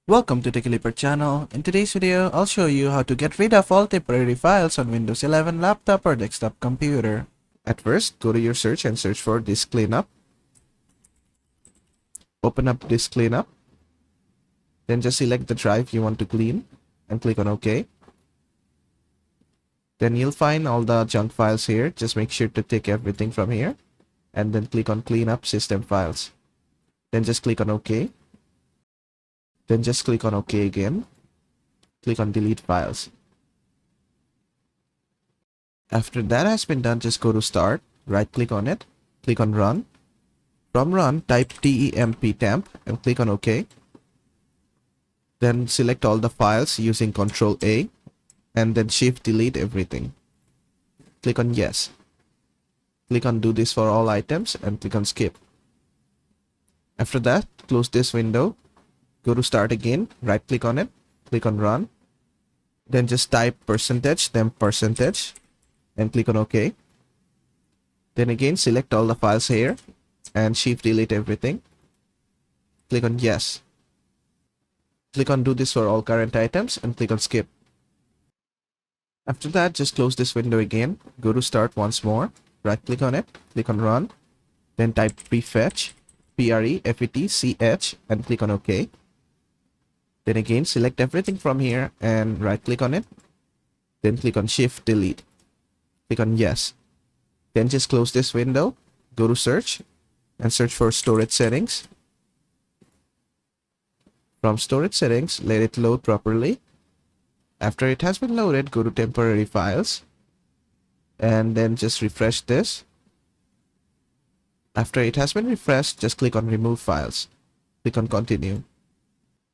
Welcome to the Clipper channel. In today's video, I'll show you how to get rid of all temporary files on Windows 11 laptop or desktop computer. At first, go to your search and search for Disk Cleanup. Open up Disk Cleanup. Then just select the drive you want to clean and click on OK. Then you'll find all the junk files here. Just make sure to tick everything from here and then click on Clean Up System Files. Then just click on OK. Then just click on OK again. Click on Delete Files. After that has been done, just go to Start, right click on it, click on Run. From Run, type temp and click on OK. Then select all the files using Ctrl A and then Shift Delete everything. Click on Yes. Click on Do this for all items and click on Skip. After that, close this window. Go to Start again, right click on it, click on Run. Then just type %, then %, and click on OK. Then again, select all the files here and Shift Delete everything. Click on Yes. Click on Do this for all current items and click on Skip. After that, just close this window again. Go to Start once more, right click on it, click on Run. Then type prefetch, PREFETCH, and click on OK. Then again, select everything from here and right click on it. Then click on Shift Delete. Click on Yes. Then just close this window. Go to Search and search for Storage Settings. From Storage Settings, let it load properly. After it has been loaded, go to Temporary Files. And then just refresh this. After it has been refreshed, just click on Remove Files. Click on Continue.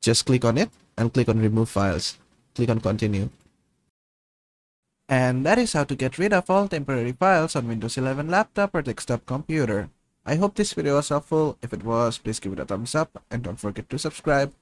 Just click on it and click on Remove Files. Click on Continue. And that is how to get rid of all temporary files on Windows 11 laptop or desktop computer. I hope this video was helpful. If it was, please give it a thumbs up and don't forget to subscribe.